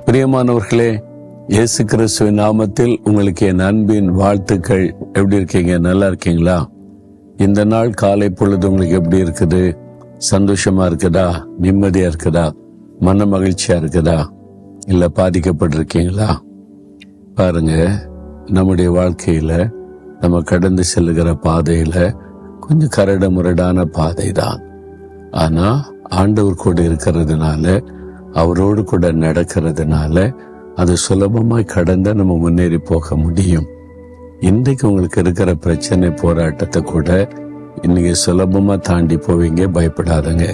பிரியமானவர்களே, இயேசு கிறிஸ்துவின் நாமத்தில் உங்களுக்கு என் அன்பின் வாழ்த்துக்கள். எப்படி இருக்கீங்க? நல்லா இருக்கீங்களா? இந்த நாள் காலை பொழுது உங்களுக்கு எப்படி இருக்குது? சந்தோஷமா இருக்குதா? நிம்மதியா இருக்குதா? மன மகிழ்ச்சியா இருக்குதா? இல்ல பாதிக்கப்பட்டிருக்கீங்களா? பாருங்க, நம்முடைய வாழ்க்கையில நம்ம கடந்து செல்லுகிற பாதையில கொஞ்சம் கரடு முரடான பாதை தான். ஆனா ஆண்டவர் கூட இருக்கிறதுனால, அவரோடு கூட நடக்கிறதுனால அது சுலபமாய் கடந்து நம்ம முன்னேறி போக முடியும். இன்றைக்கு உங்களுக்கு இருக்கிற பிரச்சனை போராட்டத்தை கூட இன்னைக்கு சுலபமா தாண்டி போவீங்க. பயப்படாதுங்க.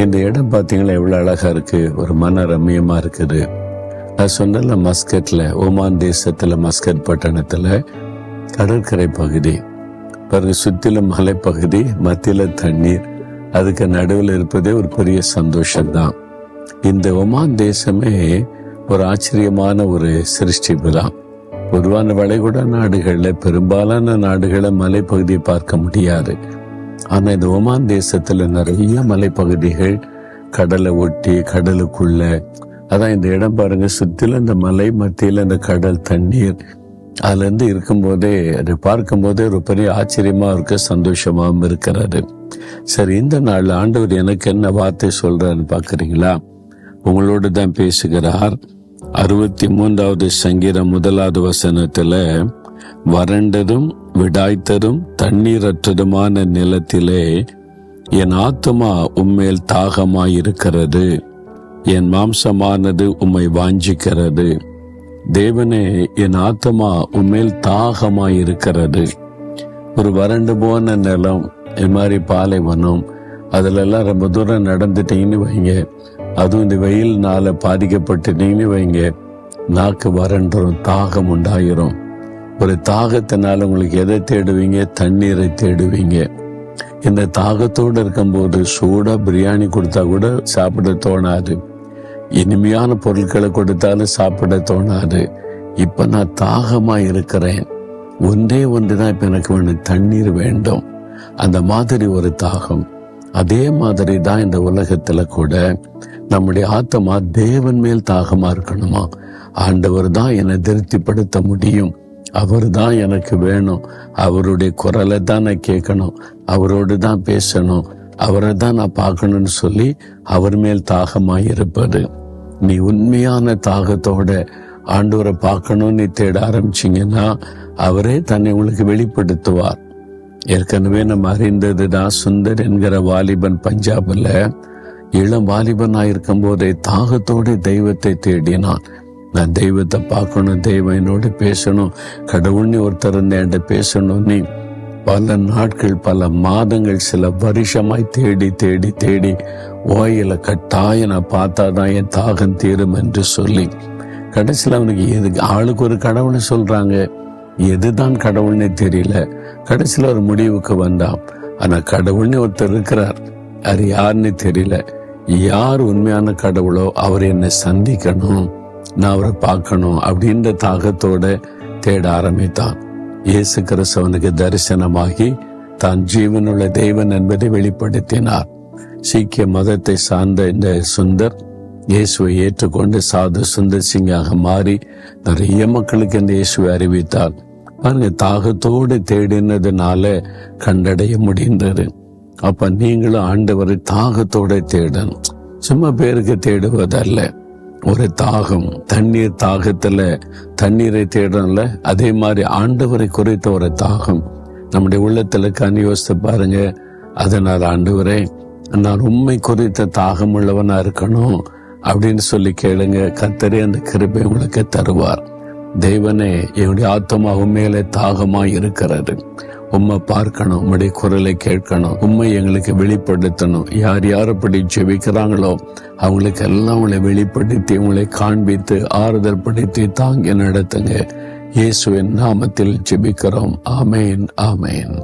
இந்த இடம் பார்த்தீங்களா எவ்வளவு அழகா இருக்கு, ஒரு மன ரம்மியமா இருக்குது. நான் சொன்னல, மஸ்கட்ல, ஓமான் தேசத்துல மஸ்கட் பட்டணத்துல கடற்கரை பகுதி பாருங்க, சுத்திலும் மலைப்பகுதி, மத்தியில தண்ணீர், அதுக்கு நடுவில் இருப்பதே ஒரு பெரிய சந்தோஷம்தான். இந்த ஒமான் தேசமே ஒரு ஆச்சரியமான ஒரு சிருஷ்டிப்பு தான். பொதுவான வளைகுடா நாடுகள்ல, பெரும்பாலான நாடுகளை மலைப்பகுதியை பார்க்க முடியாது. ஆனா இந்த ஒமான் தேசத்துல நிறைய மலைப்பகுதிகள், கடலை ஒட்டி, கடலுக்குள்ள. அதான் இந்த இடம் பாருங்க, சுத்தில இந்த மலை, மத்தியில இந்த கடல் தண்ணீர். அதுல இருந்து இருக்கும்போதே, அதை பார்க்கும் போதே ஒரு பெரிய ஆச்சரியமா இருக்கு, சந்தோஷமாவும் இருக்கிறாரு. சரி, இந்த நாள் ஆண்டவர் எனக்கு என்ன வார்த்தை சொல்றாருன்னு பாக்குறீங்களா? உங்களோடு தான் பேசுகிறார். 63வது சங்கீதம் 1வது வசனத்துல, வறண்டதும் விடாய்த்ததும் தண்ணீரற்றதுமான நிலத்திலே என் ஆத்துமா உம்மேல் தாகமாயிருக்கிறது, என் மாம்சமானது உம்மை வாஞ்சிக்கிறது. தேவனே, என் ஆத்துமா உம்மேல் தாகமாயிருக்கிறது. ஒரு வறண்டு போன நிலம், இது மாதிரி பாலைவனம், அதுல எல்லாம் ரொம்ப தூரம் நடந்துட்டீங்கன்னு வைங்க, அதுவும் இந்த வெயில்னால பாதிக்கப்பட்டுட்டீங்கன்னு வைங்க, நாக்கு வறண்டுரும், தாகம் உண்டாயிரும். ஒரு தாகத்தினால உங்களுக்கு எதை தேடுவீங்க? தண்ணீரை தேடுவீங்க. இந்த தாகத்தோடு இருக்கும்போது சூடா பிரியாணி கொடுத்தா கூட சாப்பிட தோணாது, இனிமையான பொருட்களை கொடுத்தாலும் சாப்பிட தோணாது. இப்ப நான் தாகமா இருக்கிறேன், ஒன்றே ஒன்றுதான் இப்ப எனக்கு வேணும், தண்ணீர் வேண்டும். அந்த மாதிரி ஒரு தாகம். அதே மாதிரி தான் இந்த உலகத்துல கூட நம்முடைய ஆத்மா தேவன் மேல் தாகமா இருக்கணுமா? ஆண்டவர் தான் என்னை திருப்திப்படுத்த முடியும், அவர் தான் எனக்கு வேணும், அவருடைய குரலை தான் நான் கேட்கணும், அவரோடு தான் பேசணும், அவரை தான் நான் பார்க்கணும்னு சொல்லி அவர் மேல் தாகமாய் இருப்பது. நீ உண்மையான தாகத்தோட ஆண்டவரை பார்க்கணும்னு நீ தேட ஆரம்பிச்சீங்கன்னா அவரே தன்னை உங்களுக்கு வெளிப்படுத்துவார். ஏற்கனவே நம்ம அறிந்ததுதான், சுந்தர் என்கிற வாலிபன் பஞ்சாப்ல இளம் வாலிபனாய் இருக்கும் போதே தாகத்தோட தெய்வத்தை தேடினான். நான் தெய்வத்தை பார்க்கணும், தெய்வம் என்னோட பேசணும், கடவுள்னு ஒருத்தர் என்கிட்ட பேசணும். நீ பல நாட்கள், பல மாதங்கள், சில வருஷமாய் தேடி தேடி தேடி ஓயில கட்டாய நான் பார்த்தாதான் என் தாகம் தீரும் என்று சொல்லி கடைசியில் அவனுக்கு எதுக்கு ஆளுக்கு ஒரு கடவுளை சொல்றாங்க, எதுதான் கடவுள்னே தெரியல. கடைசியில் ஒரு முடிவுக்கு வந்தான். ஆனா கடவுள்னு ஒருத்தர் இருக்கிறார், அது யாருன்னு தெரியல. யார் உண்மையான கடவுளோ அவர் என்னை சந்திக்கணும், நான் அவரை பார்க்கணும் அப்படின்ற தாகத்தோட தேட ஆரம்பித்தான். இயேசு கிறிஸ்து அவனுக்கு தரிசனமாகி தான் ஜீவனுள்ள தெய்வன் என்பதை வெளிப்படுத்தினார். சீக்கிய மதத்தை சார்ந்த இந்த சுந்தர் இயேசுவை ஏற்றுக்கொண்டு சாது சுந்தர் சிங்காக மாறி நிறைய மக்களுக்கு இந்த இயேசுவை அறிவித்தார். பாருங்க, தாகத்தோடு தேடினதுனால கண்டடைய முடிந்தது. அப்ப நீங்களும் ஆண்டவரை தாகத்தோட தேடணும், சும்மா பேருக்கு தேடுவதல்ல. ஒரு தாகம், தண்ணீர் தாகத்துல தண்ணீரை தேடணும்ல, அதே மாதிரி ஆண்டவரை குறித்த ஒரு தாகம் நம்முடைய உள்ளத்துல யோசித்து பாருங்க. அதனால் ஆண்டவரே, நான் உண்மை குறித்த தாகம் உள்ளவனா இருக்கணும் அப்படின்னு சொல்லி கேளுங்க. கர்த்தரே அந்த கிருபை உங்களுக்கு தருவார். தேவனே, என்னுடைய ஆத்மா உண்மையிலே தாகமாய் இருக்கிறது, உம்மை பார்க்கணும், உம்முடைய குரலை கேட்கணும், உண்மை எங்களுக்கு வெளிப்படுத்தணும். யார் யார் அப்படி ஜெபிக்கிறாங்களோ அவங்களுக்கு எல்லாம் உங்களை வெளிப்படுத்தி, உங்களை காண்பித்து ஆறுதல் படுத்தி தாங்கி நடத்துங்க. இயேசுவின் நாமத்தில் ஜெபிக்கிறோம். ஆமேன், ஆமேன்.